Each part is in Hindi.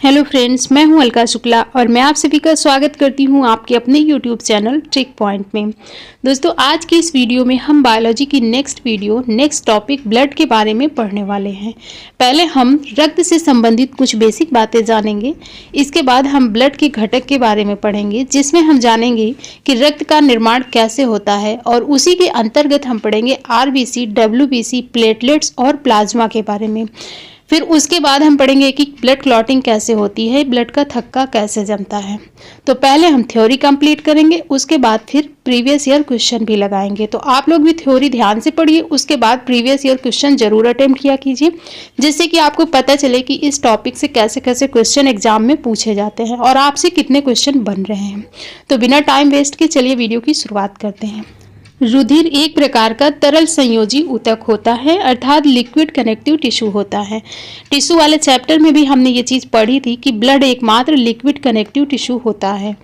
हेलो फ्रेंड्स, मैं हूं अलका शुक्ला और मैं आप सभी का स्वागत करती हूं आपके अपने यूट्यूब चैनल ट्रिक पॉइंट में। दोस्तों, आज की इस वीडियो में हम बायोलॉजी की नेक्स्ट टॉपिक ब्लड के बारे में पढ़ने वाले हैं। पहले हम रक्त से संबंधित कुछ बेसिक बातें जानेंगे। इसके बाद हम ब्लड के घटक के बारे में पढ़ेंगे, जिसमें हम जानेंगे कि रक्त का निर्माण कैसे होता है, और उसी के अंतर्गत हम पढ़ेंगे आरबीसी, डब्ल्यूबीसी, प्लेटलेट्स और प्लाज्मा के बारे में। फिर उसके बाद हम पढ़ेंगे कि ब्लड क्लॉटिंग कैसे होती है, ब्लड का थक्का कैसे जमता है। तो पहले हम थ्योरी कंप्लीट करेंगे, उसके बाद फिर प्रीवियस ईयर क्वेश्चन भी लगाएंगे। तो आप लोग भी थ्योरी ध्यान से पढ़िए, उसके बाद प्रीवियस ईयर क्वेश्चन जरूर अटेम्प्ट किया कीजिए, जिससे कि आपको पता चले कि इस टॉपिक से कैसे कैसे क्वेश्चन एग्जाम में पूछे जाते हैं और आपसे कितने क्वेश्चन बन रहे हैं। तो बिना टाइम वेस्ट के चलिए वीडियो की शुरुआत करते हैं। रुधिर एक प्रकार का तरल संयोजी ऊतक होता है, अर्थात लिक्विड कनेक्टिव टिश्यू होता है। टिश्यू वाले चैप्टर में भी हमने ये चीज़ पढ़ी थी कि ब्लड एकमात्र लिक्विड कनेक्टिव टिश्यू होता है।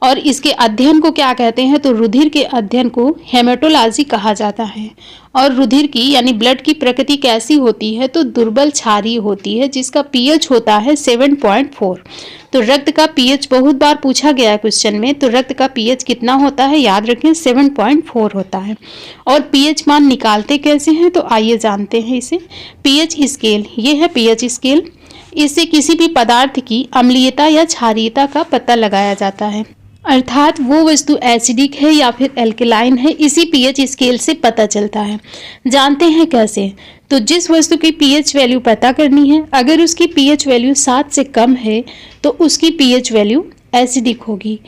और इसके अध्ययन को क्या कहते हैं, तो रुधिर के अध्ययन को हेमेटोलॉजी कहा जाता है। और रुधिर की यानी ब्लड की प्रकृति कैसी होती है, तो दुर्बल क्षारीय होती है, जिसका पीएच होता है 7.4। तो रक्त का पीएच बहुत बार पूछा गया है क्वेश्चन में। तो रक्त का पीएच कितना होता है, याद रखें 7.4 होता है। और पीएच मान निकालते कैसे हैं, तो आइए जानते हैं इसे। पीएच स्केल, ये है पीएच स्केल। इससे किसी भी पदार्थ की अम्लीयता या क्षारीयता का पता लगाया जाता है, अर्थात वो वस्तु एसिडिक है या फिर एल्कलाइन है, इसी पीएच स्केल से पता चलता है। जानते हैं कैसे, तो जिस वस्तु की पीएच वैल्यू पता करनी है, अगर उसकी पीएच वैल्यू 7 से कम है तो उसकी पीएच वैल्यू एसिडिक होगी,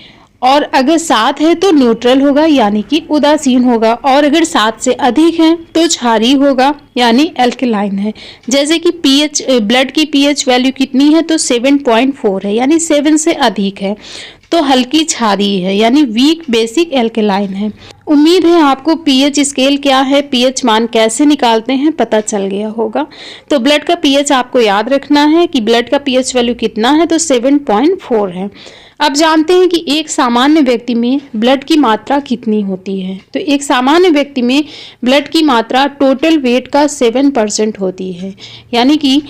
और अगर 7 है तो न्यूट्रल होगा यानी कि उदासीन होगा, और अगर 7 से अधिक है तो क्षारीय होगा यानी एल्कलाइन है। जैसे कि पीएच, ब्लड की पीएच वैल्यू कितनी है, तो 7.4 है यानी 7 से अधिक है, तो हल्की क्षारीय है यानी वीक बेसिक एल्कलाइन है। उम्मीद है आपको पीएच स्केल क्या है, पीएच मान कैसे निकालते हैं, पता चल गया होगा। तो ब्लड का पीएच आपको याद रखना है कि ब्लड का पीएच वैल्यू कितना है, तो 7.4 है। अब जानते हैं कि एक सामान्य व्यक्ति में ब्लड की मात्रा कितनी होती है। तो एक सामान्य व्यक्ति में ब्लड की मात्रा टोटल वेट का 7% होती है, यानी कि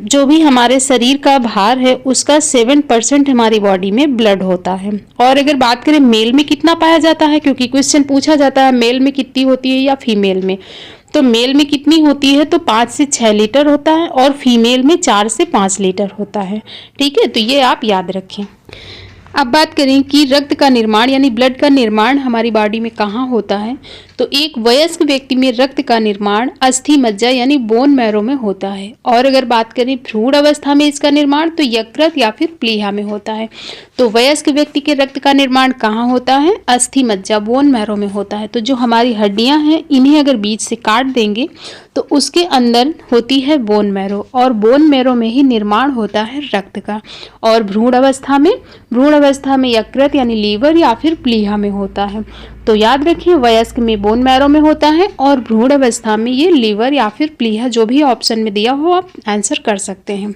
जो भी हमारे शरीर का भार है उसका 7% हमारी बॉडी में ब्लड होता है। और अगर बात करें मेल में कितना पाया जाता है, क्योंकि क्वेश्चन पूछा जाता है मेल में कितनी होती है या फीमेल में, तो मेल में कितनी होती है, तो 5 से 6 लीटर होता है, और फीमेल में 4 से 5 लीटर होता है। ठीक है, तो ये आप याद रखें। अब बात करें कि रक्त का निर्माण यानी ब्लड का निर्माण हमारी बॉडी में कहाँ होता है। तो एक वयस्क व्यक्ति में रक्त का निर्माण अस्थि मज्जा यानी बोन मैरो में होता है। और अगर बात करें भ्रूण अवस्था में इसका निर्माण, तो यकृत या फिर प्लीहा में होता है। तो वयस्क व्यक्ति के रक्त का निर्माण कहाँ होता है, अस्थि मज्जा बोन मैरो में होता है। तो जो हमारी हड्डियाँ हैं, इन्हें अगर बीच से काट देंगे तो उसके अंदर होती है बोन मैरो, और बोन मैरो में ही निर्माण होता है रक्त का। और भ्रूण अवस्था में यकृत यानी लीवर या फिर प्लीहा में होता है। तो याद रखिए, वयस्क में बोन मैरो में होता है और भ्रूण अवस्था में ये लीवर या फिर प्लीहा, जो भी ऑप्शन में दिया हो आप आंसर कर सकते हैं।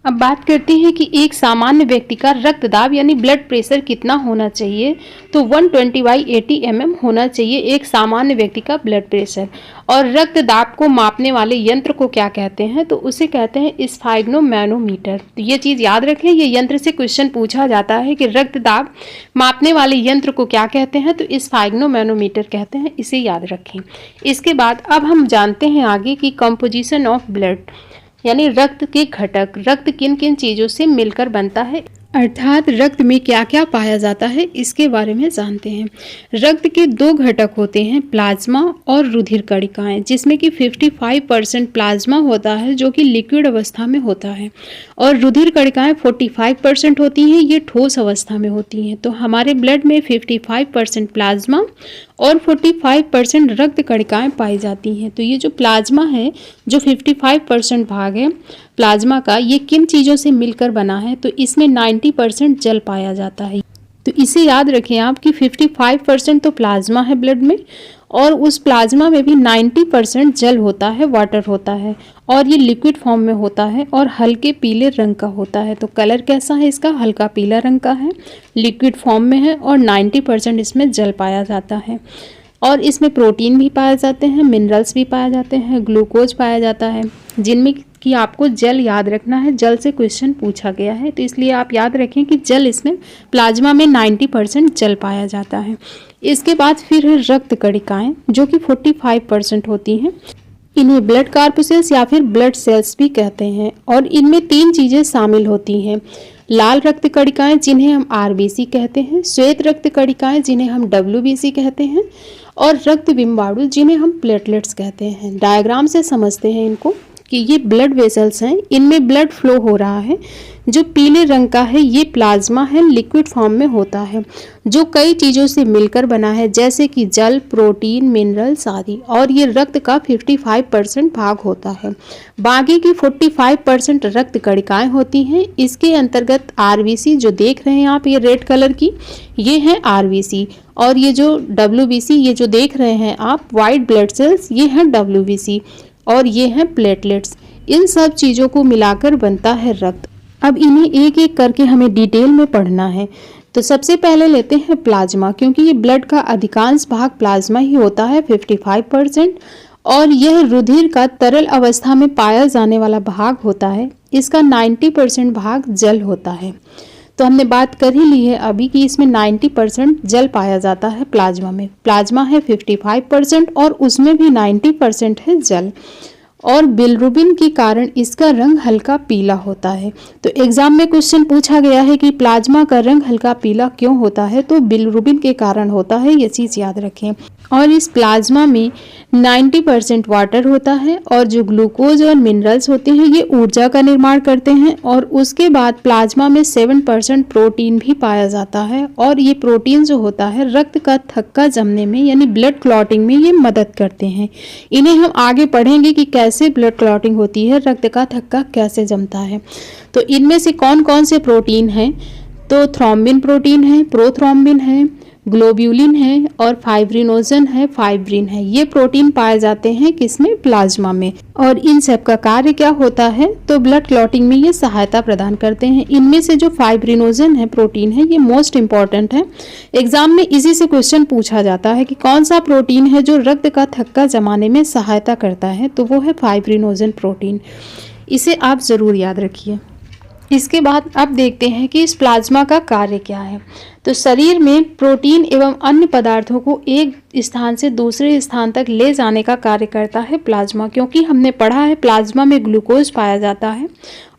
अब बात करते हैं कि एक सामान्य व्यक्ति का रक्तदाब यानी ब्लड प्रेशर कितना होना चाहिए। तो 120/80 mm होना चाहिए एक सामान्य व्यक्ति का ब्लड प्रेशर। और रक्तदाब को मापने वाले यंत्र को क्या कहते हैं, तो उसे कहते हैं स्फाइग्नोमैनोमीटर। तो ये चीज़ याद रखें, ये यंत्र से क्वेश्चन पूछा जाता है कि रक्तदाब मापने वाले यंत्र को क्या कहते हैं, तो स्फाइग्नोमैनोमीटर कहते हैं, इसे याद रखें। इसके बाद अब हम जानते हैं आगे की कंपोजिशन ऑफ ब्लड यानी रक्त के घटक, रक्त किन किन चीज़ों से मिलकर बनता है, अर्थात रक्त में क्या क्या पाया जाता है, इसके बारे में जानते हैं। रक्त के 2 घटक होते हैं, प्लाज्मा और रुधिर कणिकाएं, जिसमें कि 55% प्लाज्मा होता है जो कि लिक्विड अवस्था में होता है, और रुधिर कणिकाएं 45% होती हैं, ये ठोस अवस्था में होती हैं। तो हमारे ब्लड में 55% प्लाज्मा और 45% रक्त कणिकाएं पाई जाती हैं। तो ये जो प्लाज्मा है, जो 55% भाग है प्लाज्मा का, ये किन चीज़ों से मिलकर बना है, तो इसमें 90% जल पाया जाता है। तो इसे याद रखें आप कि 55% तो प्लाज्मा है ब्लड में, और उस प्लाज्मा में भी 90% जल होता है, वाटर होता है, और ये लिक्विड फॉर्म में होता है और हल्के पीले रंग का होता है। तो कलर कैसा है इसका, हल्का पीला रंग का है, लिक्विड फॉर्म में है, और 90% इसमें जल पाया जाता है। और इसमें प्रोटीन भी पाए जाते हैं, मिनरल्स भी पाए जाते हैं, ग्लूकोज पाया जाता है, जिनमें कि आपको जल याद रखना है, जल से क्वेश्चन पूछा गया है, तो इसलिए आप याद रखें कि जल इसमें प्लाज्मा में 90% जल पाया जाता है। इसके बाद फिर है रक्त कणिकाएं जो कि 45% होती हैं। इन्हें ब्लड कार्पुसेल्स या फिर ब्लड सेल्स भी कहते हैं और इनमें 3 चीज़ें शामिल होती हैं। लाल रक्त कणिकाएं जिन्हें हम आरबीसी कहते हैं, श्वेत रक्त कणिकाएं जिन्हें हम डब्ल्यूबीसी कहते हैं और रक्त बिम्बाणु जिन्हें हम प्लेटलेट्स कहते हैं। डायग्राम से समझते हैं इनको कि ये ब्लड वेसल्स हैं, इनमें ब्लड फ्लो हो रहा है। जो पीले रंग का है ये प्लाज्मा है, लिक्विड फॉर्म में होता है, जो कई चीज़ों से मिलकर बना है जैसे कि जल, प्रोटीन, मिनरल्स आदि, और ये रक्त का 55% भाग होता है। बाकी की 45% रक्त कणिकाएं होती हैं। इसके अंतर्गत आरबीसी जो देख रहे हैं आप, ये रेड कलर की, ये है आरबीसी, और ये जो डब्ल्यूबीसी ये जो देख रहे हैं आप वाइट ब्लड सेल्स, ये हैं डब्ल्यूबीसी, और ये हैं प्लेटलेट्स। इन सब चीज़ों को मिलाकर बनता है रक्त। अब इन्हें एक एक करके हमें डिटेल में पढ़ना है। तो सबसे पहले लेते हैं प्लाज्मा, क्योंकि ये ब्लड का अधिकांश भाग प्लाज्मा ही होता है 55%, और यह रुधिर का तरल अवस्था में पाया जाने वाला भाग होता है। इसका 90% भाग जल होता है। तो हमने बात कर ही ली है अभी कि इसमें 90% जल पाया जाता है प्लाज्मा में। प्लाज्मा है 55% और उसमें भी 90% है जल, और बिलिरुबिन के कारण इसका रंग हल्का पीला होता है। तो एग्जाम में क्वेश्चन पूछा गया है कि प्लाज्मा का रंग हल्का पीला क्यों होता है, तो बिलिरुबिन के कारण होता है, ये चीज़ याद रखें। और इस प्लाज्मा में 90% वाटर होता है, और जो ग्लूकोज और मिनरल्स होते हैं ये ऊर्जा का निर्माण करते हैं, और उसके बाद प्लाज्मा में 7% प्रोटीन भी पाया जाता है, और ये प्रोटीन जो होता है रक्त का थक्का जमने में यानी ब्लड क्लॉटिंग में ये मदद करते हैं। इन्हें हम आगे पढ़ेंगे कि कैसे ब्लड क्लॉटिंग होती है, रक्त का थक्का कैसे जमता है। तो इनमें से कौन कौन से प्रोटीन हैं, तो थ्रोम्बिन प्रोटीन है, प्रोथ्रोम्बिन है, ग्लोब्यूलिन है, और फाइब्रिनोजन है, फाइब्रिन है। ये प्रोटीन पाए जाते हैं किसमें, प्लाज्मा में। और इन सब का कार्य क्या होता है, तो ब्लड क्लॉटिंग में ये सहायता प्रदान करते हैं। इनमें से जो फाइब्रिनोजन है प्रोटीन है ये मोस्ट इंपॉर्टेंट है। एग्जाम में इसी से क्वेश्चन पूछा जाता है कि कौन सा प्रोटीन है जो रक्त का थक्का जमाने में सहायता करता है, तो वो है फाइब्रिनोजन प्रोटीन। इसे आप ज़रूर याद रखिए। इसके बाद अब देखते हैं कि इस प्लाज्मा का कार्य क्या है। तो शरीर में प्रोटीन एवं अन्य पदार्थों को एक स्थान से दूसरे स्थान तक ले जाने का कार्य करता है प्लाज्मा, क्योंकि हमने पढ़ा है प्लाज्मा में ग्लूकोज पाया जाता है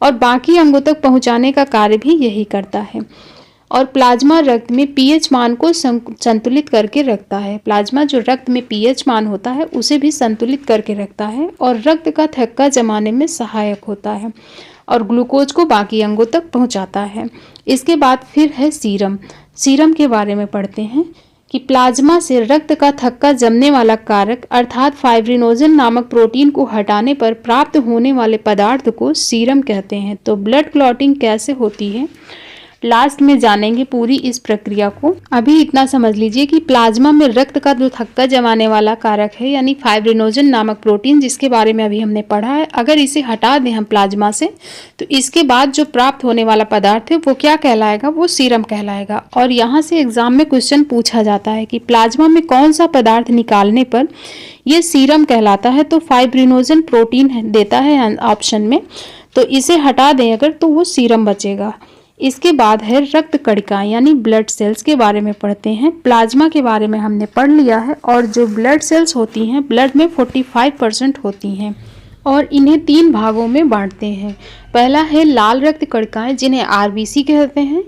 और बाकी अंगों तक पहुंचाने का कार्य भी यही करता है। और प्लाज्मा रक्त में पीएच मान को संतुलित करके रखता है। प्लाज्मा जो रक्त में पीएच मान होता है उसे भी संतुलित करके रखता है और रक्त का थक्का जमाने में सहायक होता है और ग्लूकोज को बाकी अंगों तक पहुंचाता है। इसके बाद फिर है सीरम। सीरम के बारे में पढ़ते हैं कि प्लाज्मा से रक्त का थक्का जमने वाला कारक अर्थात फाइब्रिनोजन नामक प्रोटीन को हटाने पर प्राप्त होने वाले पदार्थ को सीरम कहते हैं। तो ब्लड क्लॉटिंग कैसे होती है लास्ट में जानेंगे पूरी इस प्रक्रिया को। अभी इतना समझ लीजिए कि प्लाज्मा में रक्त का जो थक्का जमाने वाला कारक है यानी फाइब्रिनोजन नामक प्रोटीन, जिसके बारे में अभी हमने पढ़ा है, अगर इसे हटा दें हम प्लाज्मा से तो इसके बाद जो प्राप्त होने वाला पदार्थ है वो क्या कहलाएगा, वो सीरम कहलाएगा। और यहाँ से एग्जाम में क्वेश्चन पूछा जाता है कि प्लाज्मा में कौन सा पदार्थ निकालने पर ये सीरम कहलाता है, तो फाइब्रिनोजन प्रोटीन देता है ऑप्शन में, तो इसे हटा दें अगर तो वो सीरम बचेगा। इसके बाद है रक्त कणिकाएं यानी ब्लड सेल्स के बारे में पढ़ते हैं। प्लाज्मा के बारे में हमने पढ़ लिया है और जो ब्लड सेल्स होती हैं ब्लड में 45% होती हैं और इन्हें 3 भागों में बांटते हैं। पहला है लाल रक्त कणिकाएं जिन्हें आरबीसी कहते हैं,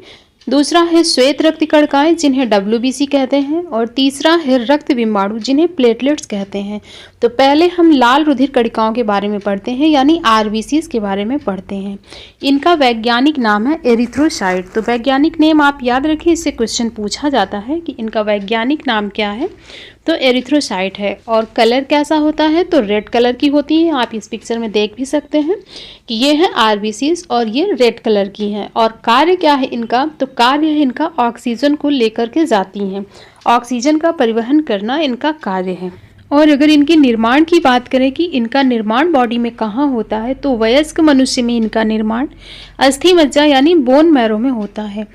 दूसरा है श्वेत रक्त कणिकाएं जिन्हें डब्ल्यूबीसी कहते हैं और तीसरा है रक्त बिम्बाणु जिन्हें प्लेटलेट्स कहते हैं। तो पहले हम लाल रुधिर कणिकाओं के बारे में पढ़ते हैं यानी आरबीसीज के बारे में पढ़ते हैं। इनका वैज्ञानिक नाम है एरिथ्रोसाइट। तो वैज्ञानिक नेम आप याद रखिए, इससे क्वेश्चन पूछा जाता है कि इनका वैज्ञानिक नाम क्या है, तो एरिथ्रोसाइट है। और कलर कैसा होता है, तो रेड कलर की होती है। आप इस पिक्चर में देख भी सकते हैं कि ये है आरबीसीज और ये रेड कलर की हैं। और कार्य क्या है इनका, तो कार्य है इनका ऑक्सीजन को लेकर के जाती हैं, ऑक्सीजन का परिवहन करना इनका कार्य है। और अगर इनके निर्माण की बात करें कि इनका निर्माण बॉडी में कहाँ होता है, तो वयस्क मनुष्य में इनका निर्माण अस्थि मज्जा यानी बोन मैरो में होता है।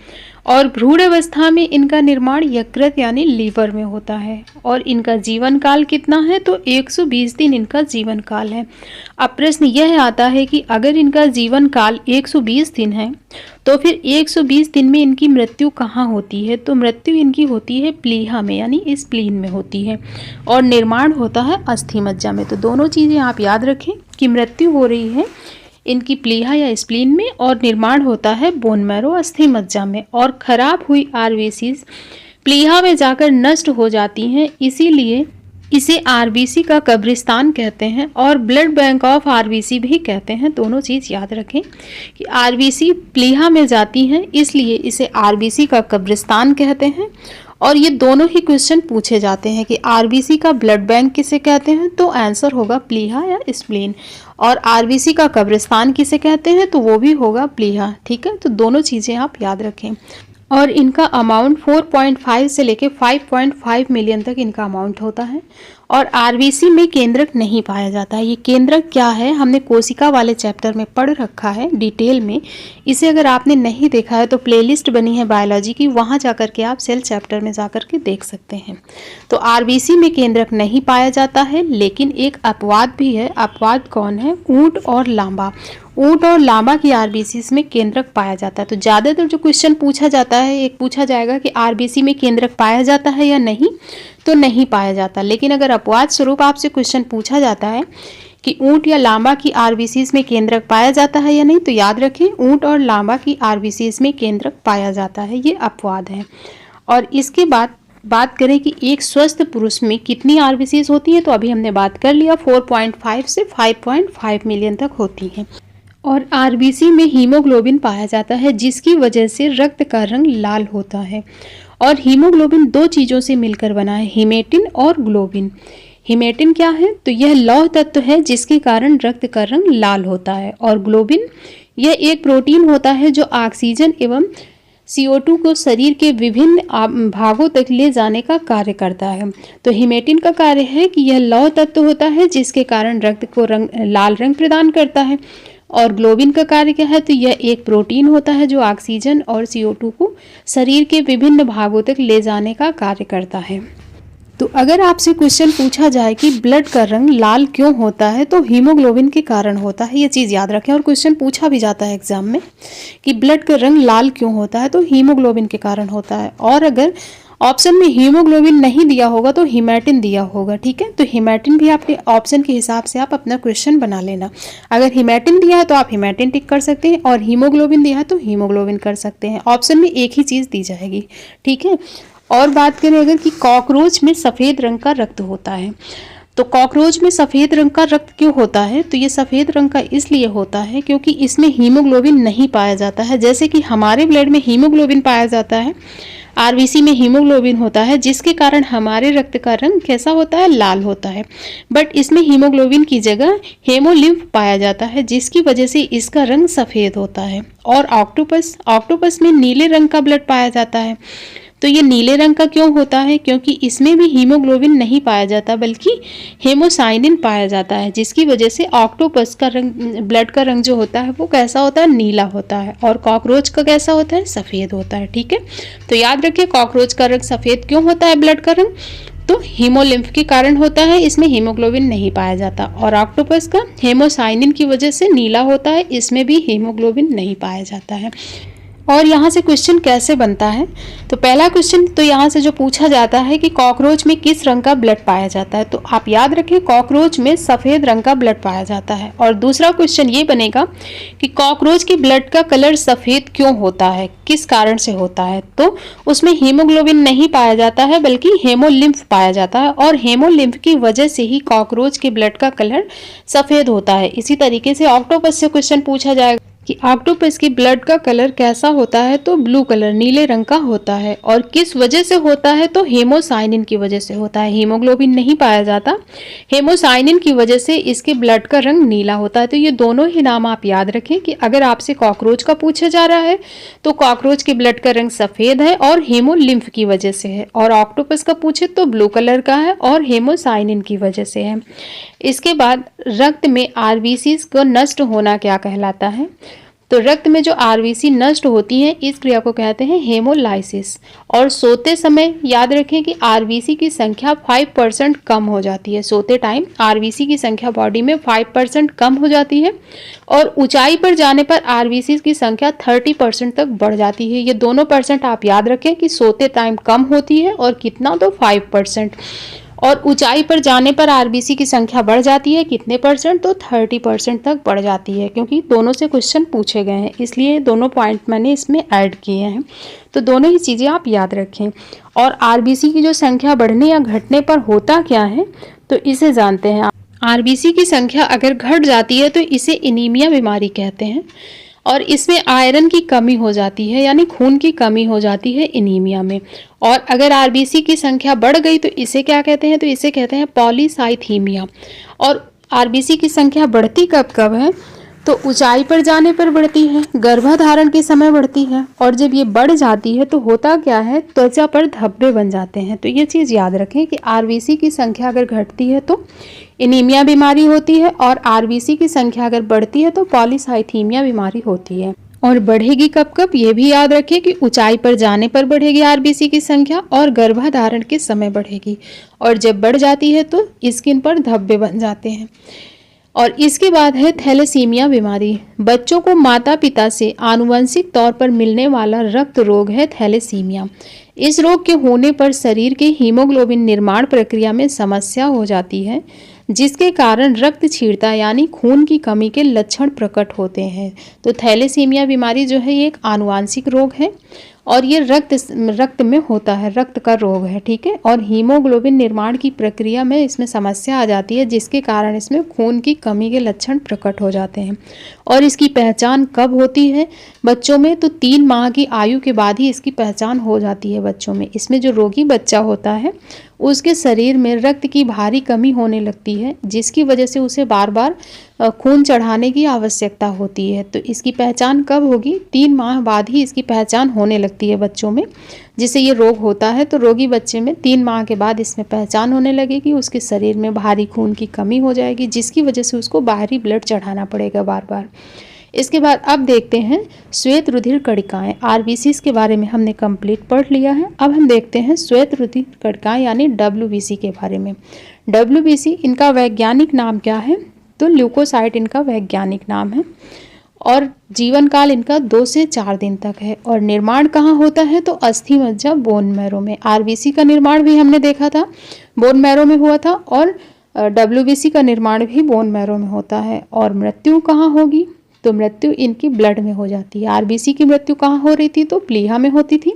और भ्रूण अवस्था में इनका निर्माण यकृत यानी लीवर में होता है। और इनका जीवन काल कितना है, तो 120 दिन इनका जीवन काल है। अब प्रश्न यह आता है कि अगर इनका जीवन काल 120 दिन है तो फिर 120 दिन में इनकी मृत्यु कहाँ होती है, तो मृत्यु इनकी होती है प्लीहा में यानी स्प्लीन में होती है, और निर्माण होता है अस्थि मज्जा में। तो दोनों चीज़ें आप याद रखें कि मृत्यु हो रही है इनकी प्लीहा या स्प्लीन में, और निर्माण होता है बोन मैरो अस्थि मज्जा में। और खराब हुई आरबीसीज प्लीहा में जाकर नष्ट हो जाती हैं, इसीलिए इसे आरबीसी का कब्रिस्तान कहते हैं और ब्लड बैंक ऑफ आरबीसी भी कहते हैं। दोनों चीज़ याद रखें कि आरबीसी प्लीहा में जाती हैं, इसलिए इसे आरबीसी का कब्रिस्तान कहते हैं। और ये दोनों ही क्वेश्चन पूछे जाते हैं कि आरबीसी का ब्लड बैंक किसे कहते हैं, तो आंसर होगा प्लीहा या स्प्लीन। और आरबीसी का कब्रिस्तान किसे कहते हैं, तो वो भी होगा प्लीहा। ठीक है, तो दोनों चीज़ें आप याद रखें। और इनका अमाउंट 4.5 से लेके 5.5 मिलियन तक इनका अमाउंट होता है। और आरबीसी में केंद्रक नहीं पाया जाता है। ये केंद्रक क्या है, हमने कोशिका वाले चैप्टर में पढ़ रखा है डिटेल में। इसे अगर आपने नहीं देखा है तो प्लेलिस्ट बनी है बायोलॉजी की, वहाँ जाकर के आप सेल चैप्टर में जाकर के देख सकते हैं। तो आरबीसी में केंद्रक नहीं पाया जाता है, लेकिन एक अपवाद भी है। अपवाद कौन है, ऊंट और लांबा। ऊंट और लामा की आरबीसी में केंद्रक पाया जाता है। तो ज़्यादातर जो क्वेश्चन पूछा जाता है, एक पूछा जाएगा कि आरबीसी में केंद्रक पाया जाता है या नहीं, तो नहीं पाया जाता। लेकिन अगर अपवाद स्वरूप आपसे क्वेश्चन पूछा जाता है कि ऊंट या लामा की आरबीसी में केंद्रक पाया जाता है या नहीं, तो याद रखें ऊंट और लामा की आरबीसी में केंद्रक पाया जाता है, ये अपवाद है। और इसके बाद बात करें कि एक स्वस्थ पुरुष में कितनी आरबीसी होती है, तो अभी हमने बात कर लिया 4.5 से 5.5 मिलियन तक होती है। और आरबीसी में हीमोग्लोबिन पाया जाता है, जिसकी वजह से रक्त का रंग लाल होता है। और हीमोग्लोबिन दो चीज़ों से मिलकर बना है, हीमेटिन और ग्लोबिन। हीमेटिन क्या है, तो यह लौह तत्व है जिसके कारण रक्त का रंग लाल होता है। और ग्लोबिन यह एक प्रोटीन होता है जो ऑक्सीजन एवं CO2 को शरीर के विभिन्न भागों तक ले जाने का कार्य करता है। तो हीमेटिन का कार्य है कि यह लौह तत्व होता है जिसके कारण रक्त को लाल रंग प्रदान करता है। और ग्लोबिन का कार्य क्या है, तो यह एक प्रोटीन होता है जो ऑक्सीजन और CO2 को शरीर के विभिन्न भागों तक ले जाने का कार्य करता है। तो अगर आपसे क्वेश्चन पूछा जाए कि ब्लड का रंग लाल क्यों होता है, तो हीमोग्लोबिन के कारण होता है, ये चीज़ याद रखें। और क्वेश्चन पूछा भी जाता है एग्जाम में कि ब्लड का रंग लाल क्यों होता है, तो हीमोग्लोबिन के कारण होता है। और अगर ऑप्शन में हीमोग्लोबिन नहीं दिया होगा तो हीमेटिन दिया होगा। ठीक है, तो हीमेटिन भी आपके ऑप्शन के हिसाब से आप अपना क्वेश्चन बना लेना। अगर हीमेटिन दिया है तो आप हीमेटिन टिक कर सकते हैं, और हीमोग्लोबिन दिया है तो हीमोग्लोबिन कर सकते हैं। ऑप्शन में एक ही चीज़ दी जाएगी। ठीक है, और बात करें अगर कि कॉकरोच में सफ़ेद रंग का रक्त होता है, तो कॉकरोच में सफ़ेद रंग का रक्त क्यों होता है, तो ये सफ़ेद रंग का इसलिए होता है क्योंकि इसमें हीमोग्लोबिन नहीं पाया जाता है। जैसे कि हमारे ब्लड में हीमोग्लोबिन पाया जाता है, आरबीसी में हीमोग्लोबिन होता है, जिसके कारण हमारे रक्त का रंग कैसा होता है, लाल होता है। बट इसमें हीमोग्लोबिन की जगह हेमोलिम्फ पाया जाता है, जिसकी वजह से इसका रंग सफ़ेद होता है। और ऑक्टोपस में नीले रंग का ब्लड पाया जाता है। तो ये नीले रंग का क्यों होता है, क्योंकि इसमें भी हीमोग्लोबिन नहीं पाया जाता बल्कि हेमोसाइनिन पाया जाता है, जिसकी वजह से ऑक्टोपस का रंग, ब्लड का रंग जो होता है वो कैसा होता है, नीला होता है। और कॉकरोच का कैसा होता है, सफ़ेद होता है। ठीक है, तो याद रखिए कॉकरोच का रंग सफ़ेद क्यों होता है ब्लड का रंग, तो हीमोलिम्फ के कारण होता है, इसमें हीमोग्लोबिन नहीं पाया जाता। और ऑक्टोपस का हेमोसाइनिन की वजह से नीला होता है, इसमें भी हीमोग्लोबिन नहीं पाया जाता है। और यहाँ से क्वेश्चन कैसे बनता है, तो पहला क्वेश्चन तो यहाँ से जो पूछा जाता है कि कॉकरोच में किस रंग का ब्लड पाया जाता है, तो आप याद रखें कॉकरोच में सफ़ेद रंग का ब्लड पाया जाता है। और दूसरा क्वेश्चन ये बनेगा कि कॉकरोच के ब्लड का कलर सफ़ेद क्यों होता है, किस कारण से होता है, तो उसमें हीमोग्लोबिन नहीं पाया जाता है बल्कि हेमोलिम्फ पाया जाता है। और हेमोलिम्फ की वजह से ही कॉकरोच के ब्लड का कलर सफ़ेद होता है। इसी तरीके से ऑक्टोपस से क्वेश्चन पूछा जाएगा कि ऑक्टोपस की ब्लड का कलर कैसा होता है, तो ब्लू कलर, नीले रंग का होता है। और किस वजह से होता है, तो हेमोसाइनिन की वजह से होता है। हीमोग्लोबिन नहीं पाया जाता, हेमोसाइनिन की वजह से इसके ब्लड का रंग नीला होता है। तो ये दोनों ही नाम आप याद रखें कि अगर आपसे कॉकरोच का पूछा जा रहा है तो कॉकरोच के ब्लड का रंग सफ़ेद है और हेमोलिम्फ की वजह से है, और ऑक्टोपस का पूछे तो ब्लू कलर का है और हेमोसाइनिन की वजह से है। इसके बाद रक्त में आरबीसी को नष्ट होना क्या कहलाता है, तो रक्त में जो आरबीसी नष्ट होती हैं इस क्रिया को कहते हैं हेमोलाइसिस। और सोते समय याद रखें कि आरबीसी की संख्या 5% कम हो जाती है। सोते टाइम आरबीसी की संख्या बॉडी में 5% कम हो जाती है और ऊंचाई पर जाने पर आरबीसी की संख्या 30% तक बढ़ जाती है। ये दोनों परसेंट आप याद रखें कि सोते टाइम कम होती है और कितना, तो 5%। और ऊंचाई पर जाने पर आरबीसी की संख्या बढ़ जाती है कितने परसेंट, तो 30% तक बढ़ जाती है। क्योंकि दोनों से क्वेश्चन पूछे गए हैं इसलिए दोनों पॉइंट मैंने इसमें ऐड किए हैं। तो दोनों ही चीज़ें आप याद रखें। और आरबीसी की जो संख्या बढ़ने या घटने पर होता क्या है, तो इसे जानते हैं। आरबीसी की संख्या अगर घट जाती है तो इसे एनीमिया बीमारी कहते हैं और इसमें आयरन की कमी हो जाती है, यानी खून की कमी हो जाती है एनीमिया में। और अगर आरबीसी की संख्या बढ़ गई तो इसे क्या कहते हैं, तो इसे कहते हैं पॉलीसाइथीमिया। और आरबीसी की संख्या बढ़ती कब कब है, तो ऊंचाई पर जाने पर बढ़ती है, गर्भधारण के समय बढ़ती है, और जब ये बढ़ जाती है तो होता क्या है, त्वचा पर धब्बे बन जाते हैं। तो ये चीज़ याद रखें कि आरबीसी की संख्या अगर घटती है तो एनीमिया बीमारी होती है और आरबीसी की संख्या अगर बढ़ती है तो पॉलीसाइथीमिया बीमारी होती है। और बढ़ेगी कब कब, ये भी याद रखें कि ऊंचाई पर जाने पर बढ़ेगी आरबीसी की संख्या और गर्भधारण के समय बढ़ेगी, और जब बढ़ जाती है तो स्किन पर धब्बे बन जाते हैं। और इसके बाद है थैलेसीमिया बीमारी। बच्चों को माता पिता से आनुवंशिक तौर पर मिलने वाला रक्त रोग है थैलेसीमिया। इस रोग के होने पर शरीर के हीमोग्लोबिन निर्माण प्रक्रिया में समस्या हो जाती है, जिसके कारण रक्त क्षीणता यानी खून की कमी के लक्षण प्रकट होते हैं। तो थैलेसीमिया बीमारी जो है ये एक आनुवांशिक रोग है और ये रक्त में होता है, रक्त का रोग है, ठीक है। और हीमोग्लोबिन निर्माण की प्रक्रिया में इसमें समस्या आ जाती है, जिसके कारण इसमें खून की कमी के लक्षण प्रकट हो जाते हैं। और इसकी पहचान कब होती है बच्चों में, तो 3 माह की आयु के बाद ही इसकी पहचान हो जाती है बच्चों में। इसमें जो रोगी बच्चा होता है उसके शरीर में रक्त की भारी कमी होने लगती है, जिसकी वजह से उसे बार बार खून चढ़ाने की आवश्यकता होती है। तो इसकी पहचान कब होगी, 3 माह बाद ही इसकी पहचान होने लगती है बच्चों में, जिसे ये रोग होता है। तो रोगी बच्चे में 3 माह के बाद इसमें पहचान होने लगेगी, उसके शरीर में भारी खून की कमी हो जाएगी, जिसकी वजह से उसको बाहरी ब्लड चढ़ाना पड़ेगा बार बार। इसके बाद अब देखते हैं श्वेत रुधिर कणिकाएं। आरबीसीज के बारे में हमने कंप्लीट पढ़ लिया है। अब हम देखते हैं श्वेत रुधिर कणिकाएं यानी डब्ल्यूबीसी के बारे में। डब्ल्यूबीसी इनका वैज्ञानिक नाम क्या है, तो ल्यूकोसाइट इनका वैज्ञानिक नाम है और जीवन काल इनका 2 से 4 दिन तक है। और निर्माण कहाँ होता है, तो अस्थि मज्जा बोन मैरो में। आरबीसी का निर्माण भी हमने देखा था बोन मैरो में हुआ था और डब्ल्यूबीसी का निर्माण भी बोन मैरो में होता है। और मृत्यु कहाँ होगी, तो मृत्यु इनकी ब्लड में हो जाती है। आरबीसी की मृत्यु कहाँ हो रही थी, तो प्लीहा में होती थी,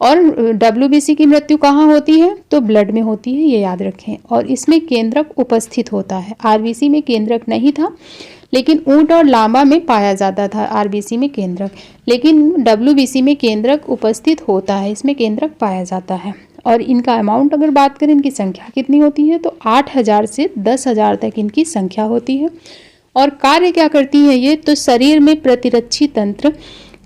और डब्ल्यूबीसी की मृत्यु कहाँ होती है, तो ब्लड में होती है, ये याद रखें। और इसमें केंद्रक उपस्थित होता है। आरबीसी में केंद्रक नहीं था, लेकिन ऊंट और लामा में पाया जाता था आरबीसी में केंद्रक, लेकिन डब्ल्यूबीसी में केंद्रक उपस्थित होता है, इसमें केंद्रक पाया जाता है। और इनका अमाउंट अगर बात करें, इनकी संख्या कितनी होती है, तो 8000 से 10,000 तक इनकी संख्या होती है। और कार्य क्या करती हैं ये, तो शरीर में प्रतिरक्षी तंत्र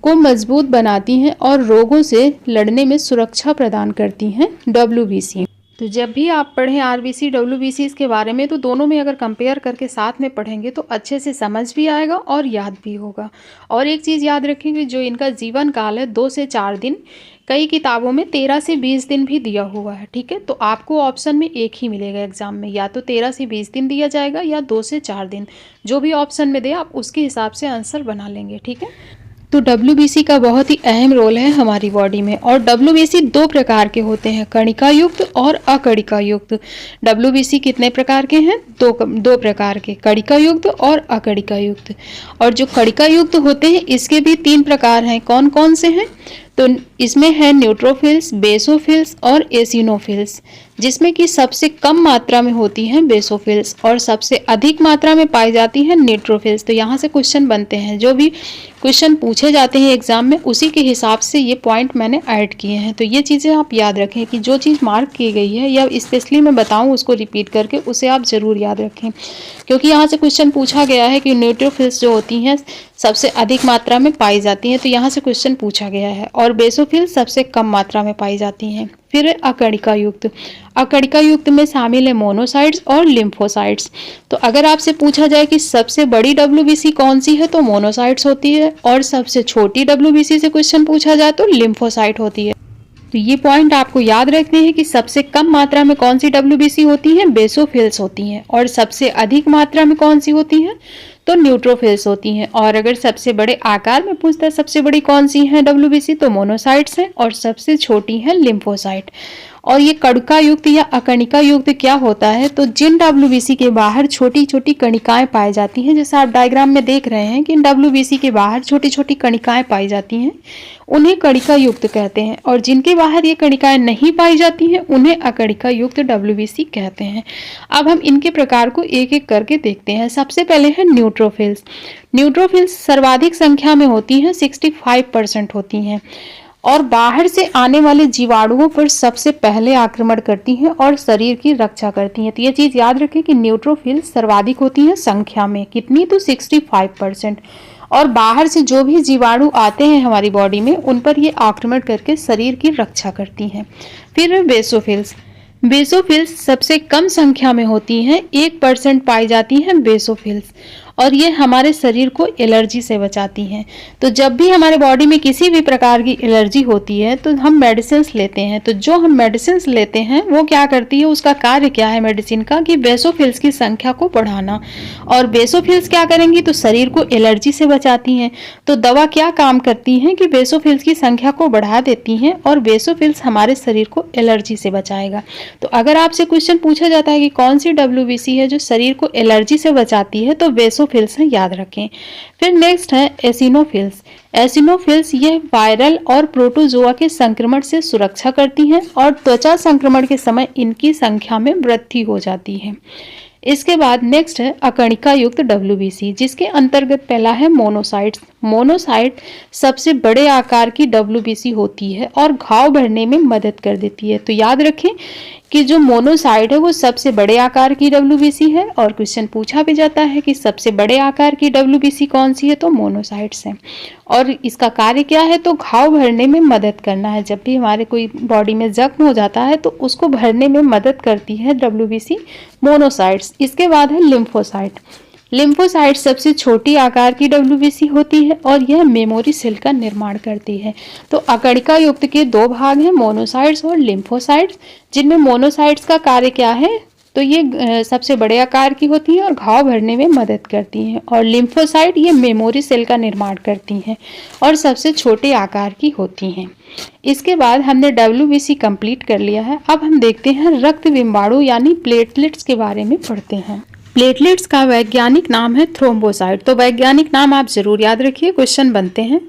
को मजबूत बनाती हैं और रोगों से लड़ने में सुरक्षा प्रदान करती हैं डब्ल्यूबीसी। तो जब भी आप पढ़ें आरबीसी डब्ल्यूबीसी के बारे में, तो दोनों में अगर कंपेयर करके साथ में पढ़ेंगे तो अच्छे से समझ भी आएगा और याद भी होगा। और एक चीज़ याद रखेंगे, जो इनका जीवन काल है 2 से 4 दिन, कई किताबों में 13 से 20 दिन भी दिया हुआ है, ठीक है। तो आपको ऑप्शन में एक ही मिलेगा एग्जाम में, या तो 13 से 20 दिन दिया जाएगा या 2 से 4 दिन, जो भी ऑप्शन में दे आप उसके हिसाब से आंसर बना लेंगे, ठीक है। तो डब्ल्यूबीसी का बहुत ही अहम रोल है हमारी बॉडी में। और डब्ल्यूबीसी 2 प्रकार के होते हैं, कणिका युक्त और अकणिका युक्त। डब्ल्यूबीसी कितने प्रकार के हैं, 2 प्रकार के, कणिका युक्त और अकणिका युक्त। और जो कणिका युक्त होते हैं इसके भी 3 प्रकार हैं। कौन कौन से हैं, तो इसमें है न्यूट्रोफिल्स, बेसोफिल्स और एसिनोफिल्स, जिसमें कि सबसे कम मात्रा में होती हैं बेसोफिल्स और सबसे अधिक मात्रा में पाई जाती हैं न्यूट्रोफिल्स। तो यहाँ से क्वेश्चन बनते हैं, जो भी क्वेश्चन पूछे जाते हैं एग्जाम में उसी के हिसाब से ये पॉइंट मैंने ऐड किए हैं। तो ये चीज़ें आप याद रखें कि जो चीज़ मार्क की गई है या स्पेशली मैं बताऊँ उसको रिपीट करके, उसे आप ज़रूर याद रखें, क्योंकि यहाँ से क्वेश्चन पूछा गया है कि न्यूट्रोफिल्स जो होती हैं सबसे अधिक मात्रा में पाई जाती हैं, तो यहाँ से क्वेश्चन पूछा गया है। और बेसोफिल्स सबसे कम मात्रा में पाई जाती हैं। फिर है अकणिका युक्त। अकणिका युक्त में शामिल है मोनोसाइट्स और लिम्फोसाइट्स। तो अगर आपसे पूछा जाए कि सबसे बड़ी डब्ल्यूबीसी कौन सी है तो मोनोसाइट्स होती है, और सबसे छोटी डब्ल्यूबीसी से क्वेश्चन पूछा जाए तो लिम्फोसाइट होती है। तो ये पॉइंट आपको याद रखने हैं कि सबसे कम मात्रा में कौन सी डब्ल्यूबीसी होती है, बेसोफिल्स होती हैं, और सबसे अधिक मात्रा में कौन सी होती है तो न्यूट्रोफिल्स होती हैं। और अगर सबसे बड़े आकार में पूछता है सबसे बड़ी कौन सी है डब्ल्यूबीसी तो मोनोसाइट्स है, और सबसे छोटी है लिम्फोसाइट। और ये कणिका युक्त या अकणिका युक्त क्या होता है, तो जिन डब्ल्यूबीसी के बाहर छोटी छोटी कणिकाएं पाई जाती हैं, जैसा आप डायग्राम में देख रहे हैं कि डब्ल्यूबीसी के बाहर छोटी छोटी कणिकाएं पाई जाती हैं, उन्हें कणिका युक्त कहते हैं। और जिनके बाहर ये कणिकाएं नहीं पाई जाती हैं उन्हें अकणिका युक्त डब्ल्यूबीसी कहते हैं। अब हम इनके प्रकार को एक एक करके देखते हैं। सबसे पहले है न्यूट्रोफिल्स। न्यूट्रोफिल्स सर्वाधिक संख्या में होती हैं, 65% होती हैं, और बाहर से आने वाले जीवाणुओं पर सबसे पहले आक्रमण करती हैं और शरीर की रक्षा करती हैं। तो ये चीज याद रखें कि न्यूट्रोफिल्स सर्वाधिक होती हैं संख्या में, कितनी तो 65%, और बाहर से जो भी जीवाणु आते हैं हमारी बॉडी में उन पर ये आक्रमण करके शरीर की रक्षा करती हैं। फिर बेसोफिल्स। बेसोफिल्स सबसे कम संख्या में होती हैं, 1% पाई जाती हैं बेसोफिल्स, और ये हमारे शरीर को एलर्जी से बचाती हैं। तो जब भी हमारे बॉडी में किसी भी प्रकार की एलर्जी होती है तो हम मेडिसिन लेते हैं, तो जो हम मेडिसिन लेते हैं वो क्या करती है, उसका कार्य क्या है मेडिसिन का, कि बेसोफिल्स की संख्या को बढ़ाना। और बेसोफिल्स क्या करेंगी तो शरीर को एलर्जी से बचाती हैं। तो दवा क्या काम करती है कि बेसोफिल्स की संख्या को बढ़ा देती हैं, और बेसोफिल्स हमारे शरीर को एलर्जी से बचाएगा। तो अगर आपसे क्वेश्चन पूछा जाता है कि कौन सी डब्ल्यूबीसी है जो शरीर को एलर्जी से बचाती है तो बेसोफिल्स है, याद रखें। फिर नेक्स्ट है एसिनोफिल्स। एसिनोफिल्स यह वायरल और प्रोटोजोआ के संक्रमण से सुरक्षा करती हैं, और त्वचा संक्रमण के समय इनकी संख्या में वृद्धि हो जाती है। इसके बाद नेक्स्ट है अकणिका युक्त डब्ल्यूबीसी, जिसके अंतर्गत पहला है मोनोसाइट्स। मोनोसाइट सबसे बड़े आकार की डब्ल्यूबीसी होती है और घाव भरने में मदद कर देती है। तो याद रखें कि जो मोनोसाइट है वो सबसे बड़े आकार की डब्ल्यूबीसी है, और क्वेश्चन पूछा भी जाता है कि सबसे बड़े आकार की डब्ल्यूबीसी कौन सी है तो मोनोसाइट्स है। और इसका कार्य क्या है तो घाव भरने में मदद करना है। जब भी हमारे कोई बॉडी में जख्म हो जाता है तो उसको भरने में मदद करती है डब्ल्यूबीसी मोनोसाइट्स। इसके बाद है लिम्फोसाइट। लिम्फोसाइट सबसे छोटी आकार की डब्ल्यूबीसी होती है और यह मेमोरी सेल का निर्माण करती है। तो अकणिका युक्त के दो भाग हैं, मोनोसाइट्स और लिम्फोसाइट्स, जिनमें मोनोसाइट्स का कार्य क्या है तो ये सबसे बड़े आकार की होती हैं और घाव भरने में मदद करती हैं, और लिम्फोसाइट ये मेमोरी सेल का निर्माण करती हैं और सबसे छोटे आकार की होती हैं। इसके बाद हमने डब्ल्यूबीसी कंप्लीट कर लिया है। अब हम देखते हैं रक्त बिंबाणु यानी प्लेटलेट्स के बारे में पढ़ते हैं। प्लेटलेट्स का वैज्ञानिक नाम है थ्रोम्बोसाइट। तो वैज्ञानिक नाम आप जरूर याद रखिए, क्वेश्चन बनते हैं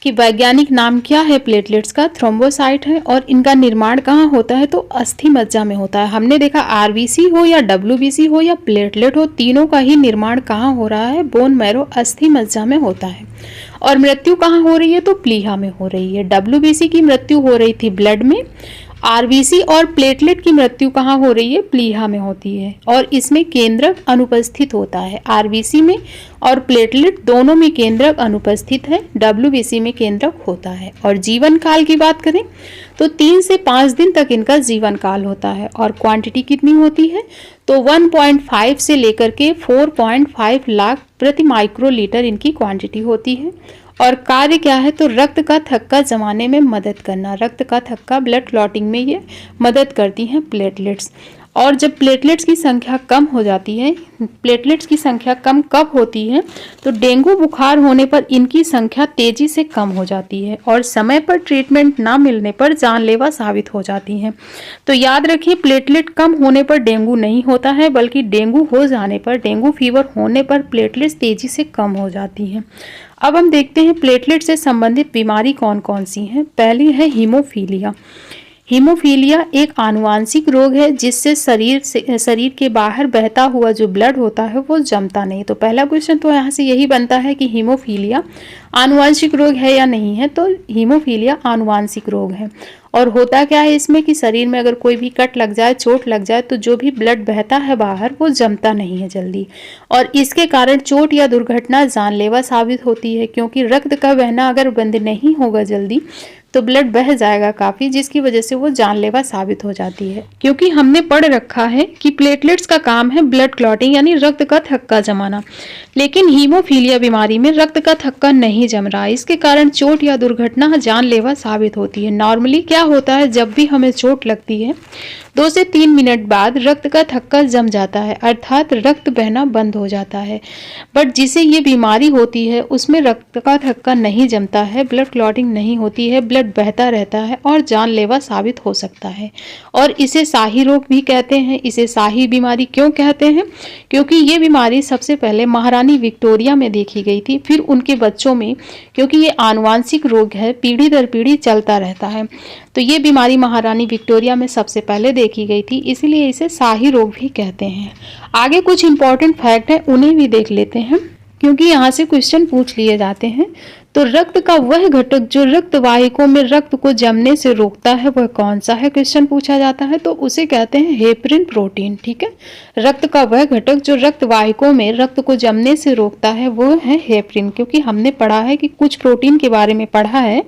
कि वैज्ञानिक नाम क्या है प्लेटलेट्स का, थ्रोम्बोसाइट है। और इनका निर्माण कहाँ होता है तो अस्थि मज्जा में होता है। हमने देखा आरबीसी हो या डब्ल्यूबीसी हो या प्लेटलेट हो, तीनों का ही निर्माण कहाँ हो रहा है, बोन मैरो अस्थि मज्जा में होता है। और मृत्यु कहाँ हो रही है तो प्लीहा में हो रही है। डब्ल्यूबीसी की मृत्यु हो रही थी ब्लड में, आरबीसी और प्लेटलेट की मृत्यु कहाँ हो रही है प्लीहा में होती है, और इसमें केंद्रक अनुपस्थित होता है। आरबीसी में और प्लेटलेट दोनों में केंद्रक अनुपस्थित है, डब्ल्यूबीसी में केंद्रक होता है। और जीवन काल की बात करें तो 3 से 5 दिन तक इनका जीवन काल होता है। और क्वांटिटी कितनी होती है तो 1.5 से लेकर के 4.5 लाख प्रति माइक्रोलीटर इनकी क्वांटिटी होती है। और कार्य क्या है तो रक्त का थक्का जमाने में मदद करना। रक्त का थक्का ब्लड क्लॉटिंग में ये मदद करती हैं प्लेटलेट्स। और जब प्लेटलेट्स की संख्या कम हो जाती है, प्लेटलेट्स की संख्या कम कब होती है तो डेंगू बुखार होने पर इनकी संख्या तेजी से कम हो जाती है, और समय पर ट्रीटमेंट ना मिलने पर जानलेवा साबित हो जाती हैं। तो याद रखिए प्लेटलेट कम होने पर डेंगू नहीं होता है, बल्कि डेंगू हो जाने पर, डेंगू फीवर होने पर प्लेटलेट्स तेजी से कम हो जाती हैं। अब हम देखते हैं प्लेटलेट से संबंधित बीमारी कौन कौन सी हैं। पहली है हीमोफीलिया। हीमोफीलिया एक आनुवांशिक रोग है जिससे शरीर के बाहर बहता हुआ जो ब्लड होता है वो जमता नहीं। तो पहला क्वेश्चन तो यहाँ से यही बनता है कि हीमोफीलिया आनुवांशिक रोग है या नहीं है, तो हीमोफीलिया आनुवांशिक रोग है। और होता क्या है इसमें कि शरीर में अगर कोई भी कट लग जाए, चोट लग जाए, तो जो भी ब्लड बहता है बाहर वो जमता नहीं है जल्दी, और इसके कारण चोट या दुर्घटना जानलेवा साबित होती है। क्योंकि रक्त का बहना अगर बंद नहीं होगा जल्दी तो ब्लड बह जाएगा काफ़ी, जिसकी वजह से वो जानलेवा साबित हो जाती है। क्योंकि हमने पढ़ रखा है कि प्लेटलेट्स का काम है ब्लड क्लॉटिंग यानी रक्त का थक्का जमाना, लेकिन हीमोफीलिया बीमारी में रक्त का थक्का नहीं जम रहा। इसके कारण चोट या दुर्घटना जानलेवा साबित होती है। नॉर्मली क्या होता है, जब भी हमें चोट लगती है 2 से 3 मिनट बाद रक्त का थक्का जम जाता है, अर्थात रक्त बहना बंद हो जाता है। बट जिसे ये बीमारी होती है उसमें रक्त का थक्का नहीं जमता है, ब्लड क्लॉटिंग नहीं होती है, ब्लड बहता रहता है और जानलेवा साबित हो सकता है। और इसे शाही रोग भी कहते हैं। इसे शाही बीमारी क्यों कहते हैं? क्योंकि ये बीमारी सबसे पहले महारानी विक्टोरिया में देखी गई थी, फिर उनके बच्चों में, क्योंकि ये आनुवांशिक रोग है, पीढ़ी दर पीढ़ी चलता रहता है। तो ये बीमारी महारानी विक्टोरिया में सबसे पहले देखी गई थी, इसलिए इसे शाही रोग भी कहते हैं। आगे कुछ इंपॉर्टेंट फैक्ट है, उन्हें भी देख लेते हैं, क्योंकि यहाँ से क्वेश्चन पूछ लिए जाते हैं। तो रक्त का वह घटक जो रक्त वाहिकों में रक्त को जमने से रोकता है वह कौन सा है, क्वेश्चन पूछा जाता है। तो उसे कहते हैं हेपरिन प्रोटीन। ठीक है, रक्त का वह घटक जो रक्त वाहिकों में रक्त को जमने से रोकता है वो है हेपरिन। क्योंकि हमने पढ़ा है कि कुछ प्रोटीन के बारे में पढ़ा है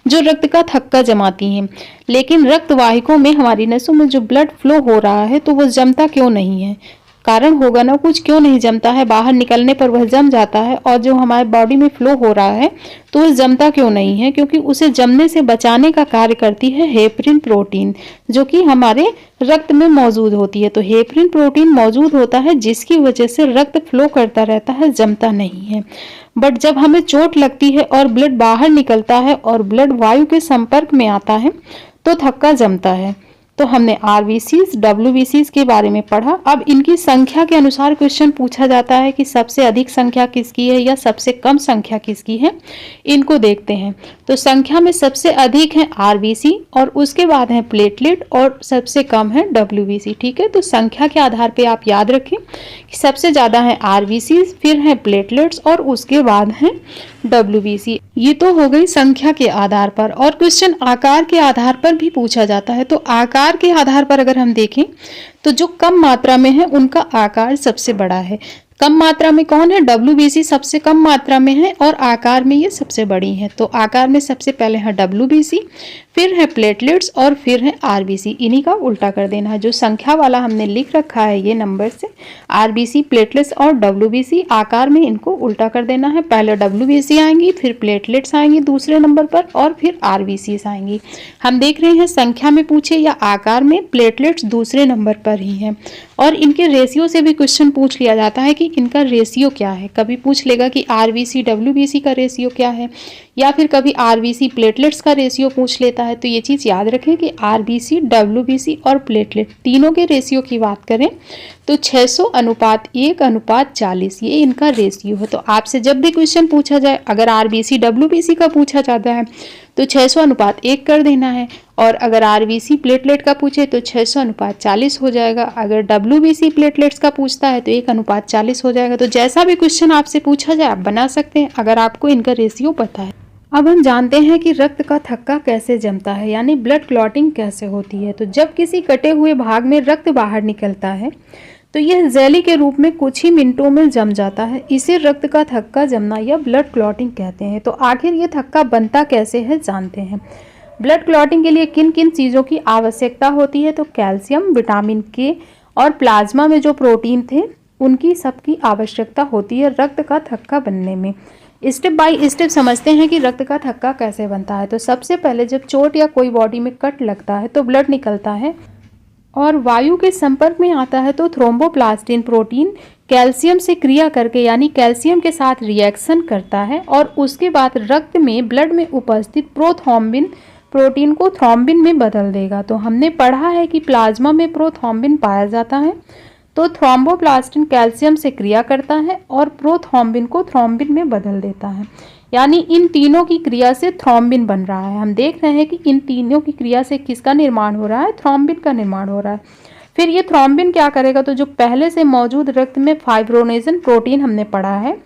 जो रक्त का थक्का जमाती हैं, लेकिन रक्त वाहिकों में हमारी नसों में जो ब्लड फ्लो हो रहा है तो वो जमता क्यों नहीं है? कारण होगा ना कुछ, क्यों नहीं जमता है? बाहर निकलने पर वह जम जाता है, और जो हमारे बॉडी में फ्लो हो रहा है तो वह जमता क्यों नहीं है? क्योंकि उसे जमने से बचाने का कार्य करती है हेपरिन प्रोटीन, जो कि हमारे रक्त में मौजूद होती है। तो हेपरिन प्रोटीन मौजूद होता है जिसकी वजह से रक्त फ्लो करता रहता है, जमता नहीं है। बट जब हमें चोट लगती है और ब्लड बाहर निकलता है और ब्लड वायु के संपर्क में आता है तो थक्का जमता है। तो हमने आरबीसीज, डब्ल्यूबीसीज के बारे में पढ़ा। अब इनकी संख्या के अनुसार क्वेश्चन पूछा जाता है कि सबसे अधिक संख्या किसकी है या सबसे कम संख्या किसकी है, इनको देखते हैं। तो संख्या में सबसे अधिक है आरबीसी और उसके बाद है प्लेटलेट और सबसे कम है डब्ल्यूबीसी। ठीक है, तो संख्या के आधार पे आप याद रखें कि सबसे ज़्यादा है आरबीसी, फिर है प्लेटलेट्स और उसके बाद है डब्ल्यूबीसी। ये तो हो गई संख्या के आधार पर। और क्वेश्चन आकार के आधार पर भी पूछा जाता है। तो आकार के आधार पर अगर हम देखें तो जो कम मात्रा में है उनका आकार सबसे बड़ा है। कम मात्रा में कौन है? डब्ल्यूबीसी सबसे कम मात्रा में है और आकार में ये सबसे बड़ी है। तो आकार में सबसे पहले है डब्ल्यूबीसी, फिर है प्लेटलेट्स और फिर है आरबीसी। इन्हीं का उल्टा कर देना है। जो संख्या वाला हमने लिख रखा है ये नंबर से, आरबीसी, प्लेटलेट्स और डब्ल्यूबीसी, आकार में इनको उल्टा कर देना है। पहले डब्ल्यूबीसी आएंगी, फिर प्लेटलेट्स आएंगी दूसरे नंबर पर और फिर आरबीसी आएंगी। हम देख रहे हैं संख्या में पूछे या आकार में, प्लेटलेट्स दूसरे नंबर पर ही है। और इनके रेशियो से भी क्वेश्चन पूछ लिया जाता है कि इनका रेशियो क्या है। कभी पूछ लेगा कि आरबीसी डब्ल्यूबीसी का रेशियो क्या है, या फिर कभी आरबीसी प्लेटलेट्स का रेशियो पूछ लेता है। तो ये चीज़ याद रखें कि आरबीसी, डब्ल्यूबीसी और प्लेटलेट तीनों के रेशियो की बात करें तो 600:1:40 ये इनका रेशियो है। तो आपसे जब भी क्वेश्चन पूछा जाए, अगर आरबीसी डब्ल्यूबीसी का पूछा जाता है तो 600:1 कर देना है, और अगर आरबीसी प्लेटलेट का पूछे तो 600:40 हो जाएगा। अगर डब्ल्यूबीसी प्लेटलेट्स का पूछता है तो 1:40 हो जाएगा। तो जैसा भी क्वेश्चन आपसे पूछा जाए आप बना सकते हैं अगर आपको इनका रेशियो पता है। अब हम जानते हैं कि रक्त का थक्का कैसे जमता है, यानी ब्लड क्लॉटिंग कैसे होती है। तो जब किसी कटे हुए भाग में रक्त बाहर निकलता है तो यह जेली के रूप में कुछ ही मिनटों में जम जाता है। इसे रक्त का थक्का जमना या ब्लड क्लॉटिंग कहते हैं। तो आखिर ये थक्का बनता कैसे है जानते हैं। ब्लड क्लॉटिंग के लिए किन किन चीज़ों की आवश्यकता होती है? तो कैल्शियम, विटामिन के और प्लाज्मा में जो प्रोटीन थे उनकी सबकी आवश्यकता होती है रक्त का थक्का बनने में। स्टेप बाय स्टेप समझते हैं कि रक्त का थक्का कैसे बनता है। तो सबसे पहले जब चोट या कोई बॉडी में कट लगता है तो ब्लड निकलता है और वायु के संपर्क में आता है तो थ्रोम्बोप्लास्टिन प्रोटीन कैल्शियम से क्रिया करके यानी कैल्शियम के साथ रिएक्शन करता है और उसके बाद रक्त में ब्लड में उपस्थित प्रोथ्रोम्बिन प्रोटीन को थ्रोम्बिन में बदल देगा। तो हमने पढ़ा है कि प्लाज्मा में प्रोथ्रोम्बिन पाया जाता है, तो थ्रोम्बोप्लास्टिन कैल्शियम से क्रिया करता है और प्रोथ्रोम्बिन को थ्रोम्बिन में बदल देता है। यानी इन तीनों की क्रिया से थ्रोम्बिन बन रहा है। हम देख रहे हैं कि इन तीनों की क्रिया से किसका निर्माण हो रहा है? थ्रोम्बिन का निर्माण हो रहा है। फिर ये थ्रोम्बिन क्या करेगा? तो जो पहले से मौजूद रक्त में फाइब्रोनेजन प्रोटीन हमने पढ़ा है,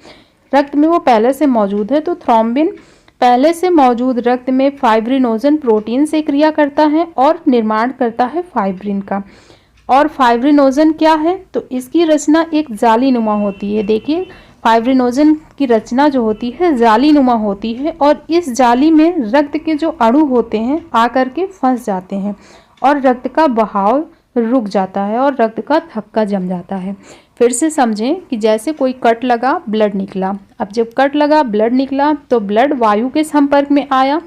रक्त में वो पहले से मौजूद है, तो थ्रोम्बिन पहले से मौजूद रक्त में फाइब्रिनोजन प्रोटीन से क्रिया करता है और निर्माण करता है फाइब्रिन का। और फाइब्रिनोजन क्या है? तो इसकी रचना एक जाली नुमा होती है। देखिए फाइब्रिनोजन की रचना जो होती है जालीनुमा होती है और इस जाली में रक्त के जो अणु होते हैं आकर के फंस जाते हैं और रक्त का बहाव रुक जाता है और रक्त का थक्का जम जाता है। फिर से समझें कि जैसे कोई कट लगा, ब्लड निकला। अब जब कट लगा, ब्लड निकला तो ब्लड वायु के संपर्क में आया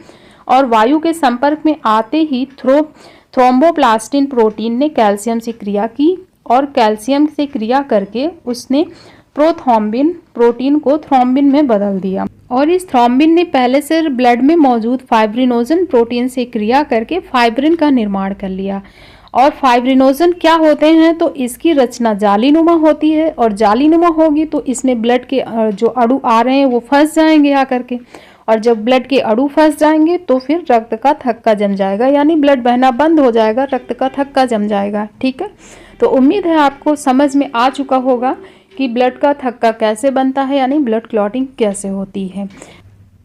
और वायु के संपर्क में आते ही थ्रोम्बोप्लास्टिन प्रोटीन ने कैल्शियम से क्रिया की और कैल्शियम से क्रिया करके उसने प्रोथ्रोम्बिन प्रोटीन को थ्रोम्बिन में बदल दिया और इस थ्रोम्बिन ने पहले से ब्लड में मौजूद फाइब्रिनोजन प्रोटीन से क्रिया करके फाइब्रिन का निर्माण कर लिया। और फाइब्रिनोजन क्या होते हैं, तो इसकी रचना जालीनुमा होती है और जालीनुमा होगी तो इसमें ब्लड के जो अणु आ रहे हैं वो फंस जाएंगे आकर के, और जब ब्लड के अणु फंस जाएंगे तो फिर रक्त का थक्का जम जाएगा, यानी ब्लड बहना बंद हो जाएगा, रक्त का थक्का जम जाएगा। ठीक है, तो उम्मीद है आपको समझ में आ चुका होगा कि ब्लड का थक्का कैसे बनता है, यानी ब्लड क्लॉटिंग कैसे होती है।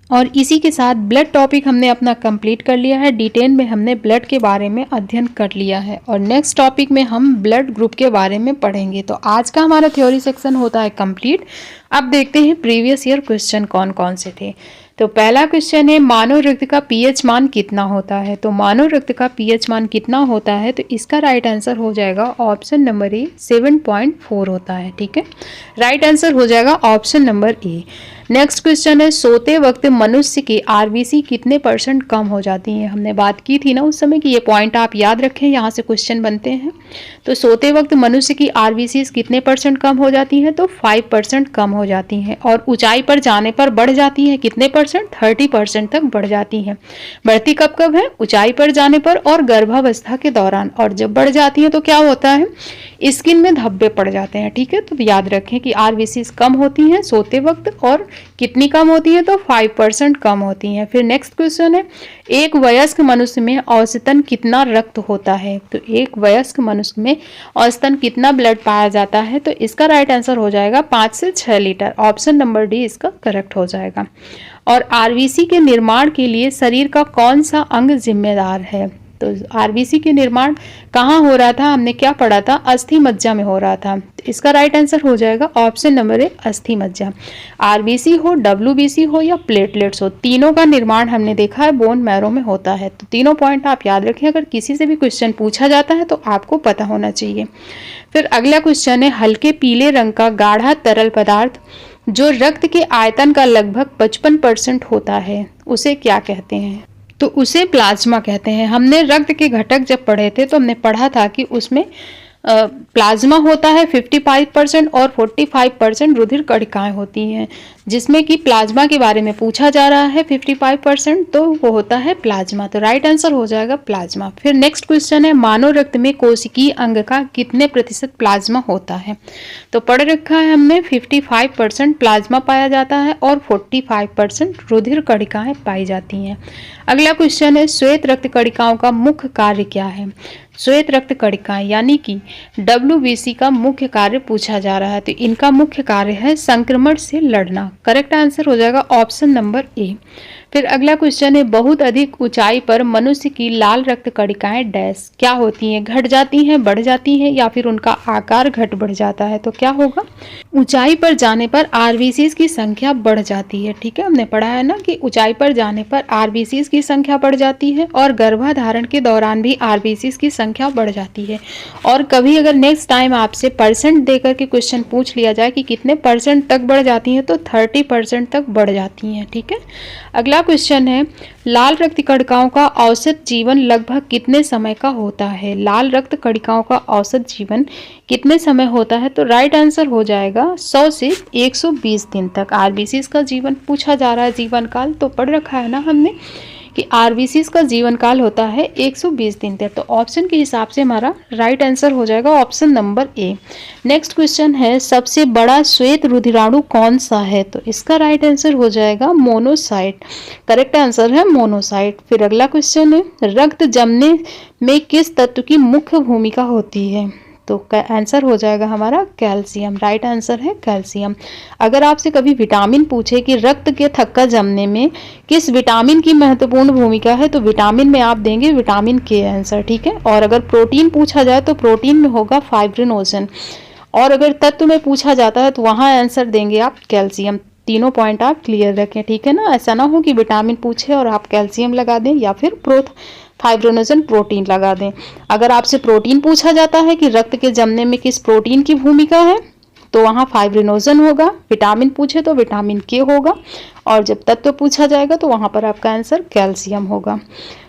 और इसी के साथ ब्लड टॉपिक हमने अपना कंप्लीट कर लिया है। डिटेल में हमने ब्लड के बारे में अध्ययन कर लिया है और नेक्स्ट टॉपिक में हम ब्लड ग्रुप के बारे में पढ़ेंगे। तो आज का हमारा थ्योरी सेक्शन होता है कंप्लीट। अब देखते हैं प्रीवियस ईयर क्वेश्चन कौन कौन से थे। तो पहला क्वेश्चन है मानव रक्त का पीएच मान कितना होता है। तो मानव रक्त का पीएच मान कितना होता है, तो इसका राइट आंसर हो जाएगा ऑप्शन नंबर ए 7.4 होता है। ठीक है, राइट आंसर हो जाएगा option number A. Next question है सोते वक्त मनुष्य की आरबीसी कितने % कम हो जाती हैं। हमने बात की थी ना उस समय कि ये पॉइंट आप याद रखें, यहाँ से क्वेश्चन बनते हैं। तो सोते वक्त मनुष्य की आरबीसी कितने % कम हो जाती हैं, तो 5% कम हो जाती हैं और ऊंचाई पर जाने पर बढ़ जाती हैं कितने %, 30% तक बढ़ जाती हैं। बढ़ती कब कब है, ऊंचाई पर जाने पर और गर्भावस्था के दौरान, और जब बढ़ जाती हैं तो क्या होता है, स्किन में धब्बे पड़ जाते हैं। ठीक है, तो याद रखें कि आरबीसी कम होती हैं सोते वक्त और कितनी कम होती है, तो 5% कम होती हैं। फिर नेक्स्ट क्वेश्चन है एक वयस्क मनुष्य में औसतन कितना रक्त होता है। तो एक वयस्क मनुष्य में औसतन कितना ब्लड पाया जाता है, तो इसका राइट आंसर हो जाएगा 5 से 6 लीटर। ऑप्शन नंबर डी इसका करेक्ट हो जाएगा। और आरबीसी के निर्माण के लिए शरीर का कौन सा अंग जिम्मेदार है। तो आरबीसी के निर्माण कहाँ हो रहा था, हमने क्या पढ़ा था, अस्थि मज्जा में हो रहा था। इसका राइट आंसर हो जाएगा ऑप्शन नंबर ए अस्थि मज्जा। आरबीसी हो, डब्ल्यूबीसी हो या प्लेटलेट्स हो, तीनों का निर्माण हमने देखा है बोन मैरो में होता है। तो तीनों पॉइंट आप याद रखें, अगर किसी से भी क्वेश्चन पूछा जाता है तो आपको पता होना चाहिए। फिर अगला क्वेश्चन है हल्के पीले रंग का गाढ़ा तरल पदार्थ जो रक्त के आयतन का लगभग 55% होता है, उसे क्या कहते हैं। तो उसे प्लाज्मा कहते हैं। हमने रक्त के घटक जब पढ़े थे तो हमने पढ़ा था कि उसमें प्लाज्मा होता है 55% और 45% रुधिर कणिकाएं होती हैं, जिसमें कि प्लाज्मा के बारे में पूछा जा रहा है 55%, तो वो होता है प्लाज्मा। तो राइट आंसर हो जाएगा प्लाज्मा। फिर नेक्स्ट क्वेश्चन है मानव रक्त में कोशिकीय अंग का कितने % प्लाज्मा होता है। तो पढ़ रखा है हमने 55% प्लाज्मा पाया जाता है और 45% रुधिर कणिकाएं पाई जाती हैं। अगला क्वेश्चन है श्वेत रक्त कणिकाओं का मुख्य कार्य क्या है। श्वेत रक्त कणिकाएं यानी कि डब्ल्यूबीसी का मुख्य कार्य पूछा जा रहा है। तो इनका मुख्य कार्य है संक्रमण से लड़ना। करेक्ट आंसर हो जाएगा ऑप्शन नंबर ए। फिर अगला क्वेश्चन है बहुत अधिक ऊंचाई पर मनुष्य की लाल रक्त कणिकाएं डैश क्या होती हैं, घट जाती हैं, बढ़ जाती हैं या फिर उनका आकार घट बढ़ जाता है। तो क्या होगा, ऊंचाई पर जाने पर आरबीसीज की संख्या बढ़ जाती है। ठीक है, हमने पढ़ा है ना कि ऊंचाई पर जाने पर आरबीसीज की संख्या बढ़ जाती है और गर्भाधारण के दौरान भी आरबीसीज की संख्या बढ़ जाती है। और कभी अगर नेक्स्ट टाइम आपसे % देकर के क्वेश्चन पूछ लिया जाए कि कितने % तक बढ़ जाती हैं, तो 30% तक बढ़ जाती हैं। ठीक है, अगला क्वेश्चन है लाल रक्त कणिकाओं का औसत जीवन लगभग कितने समय का होता है। लाल रक्त कणिकाओं का औसत जीवन कितने समय होता है, तो राइट आंसर हो जाएगा 100 से 120 दिन तक। आरबीसीज का जीवन पूछा जा रहा है, जीवन काल, तो पढ़ रखा है ना हमने कि आरबीसीज का जीवन काल होता है 120 दिन तक। तो ऑप्शन के हिसाब से हमारा राइट आंसर हो जाएगा option number A. Next question है सबसे बड़ा श्वेत रुधिराणु कौन सा है। तो इसका राइट आंसर हो जाएगा मोनोसाइट। करेक्ट आंसर है मोनोसाइट। फिर अगला क्वेश्चन है रक्त जमने में किस तत्व की मुख्य भूमिका होती है। तो आंसर हो जाएगा हमारा कैल्शियम। राइट आंसर है कैल्शियम। अगर आपसे कभी विटामिन पूछे कि रक्त के थक्का जमने में किस विटामिन की महत्वपूर्ण भूमिका है, तो विटामिन में आप देंगे विटामिन के आंसर। ठीक है, और अगर प्रोटीन पूछा जाए तो प्रोटीन में होगा फाइब्रिनोजन। और अगर तत्व में पूछा जाता है तो वहाँ आंसर देंगे आप कैल्शियम। तीनों पॉइंट आप क्लियर रखें, ठीक है ना। ऐसा ना हो कि विटामिन पूछे और आप कैल्शियम लगा दें या फिर फाइब्रोनोजन प्रोटीन लगा दें। अगर आपसे प्रोटीन पूछा जाता है कि रक्त के जमने में किस प्रोटीन की भूमिका है, तो वहाँ फाइब्रिनोजन होगा। विटामिन पूछे तो विटामिन के होगा, और जब तत्व पूछा जाएगा तो वहाँ पर आपका आंसर कैल्शियम होगा।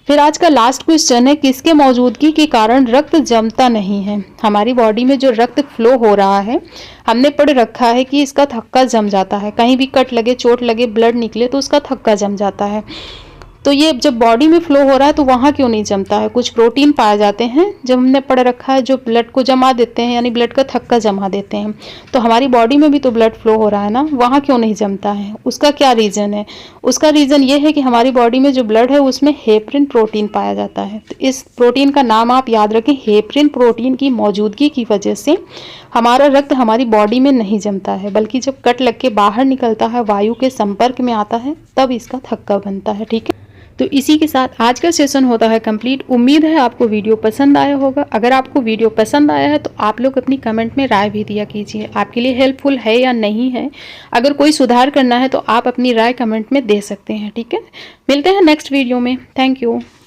फिर आज का लास्ट क्वेश्चन है, किसके मौजूदगी के कारण रक्त जमता नहीं है। हमारी बॉडी में जो रक्त फ्लो हो रहा है, हमने पढ़ रखा है कि इसका थक्का जम जाता है। कहीं भी कट लगे, चोट लगे, ब्लड निकले तो उसका थक्का जम जाता है। तो ये जब बॉडी में फ्लो हो रहा है तो वहाँ क्यों नहीं जमता है? कुछ प्रोटीन पाए जाते हैं, जब हमने पढ़ रखा है, जो ब्लड को जमा देते हैं, यानी ब्लड का थक्का जमा देते हैं। तो हमारी बॉडी में भी तो ब्लड फ्लो हो रहा है ना, वहाँ क्यों नहीं जमता है? उसका क्या रीज़न है? उसका रीज़न ये है कि हमारी बॉडी में जो ब्लड है उसमें हेपरिन प्रोटीन पाया जाता है। तो इस प्रोटीन का नाम आप याद रखें। हेपरिन प्रोटीन की मौजूदगी की वजह से हमारा रक्त हमारी बॉडी में नहीं जमता है, बल्कि जब कट लग के बाहर निकलता है, वायु के संपर्क में आता है, तब इसका थक्का बनता है, ठीक है। तो इसी के साथ आज का सेशन होता है कंप्लीट। उम्मीद है आपको वीडियो पसंद आया होगा। अगर आपको वीडियो पसंद आया है तो आप लोग अपनी कमेंट में राय भी दिया कीजिए, आपके लिए हेल्पफुल है या नहीं है। अगर कोई सुधार करना है तो आप अपनी राय कमेंट में दे सकते हैं, ठीक है। मिलते हैं नेक्स्ट वीडियो में। Thank you.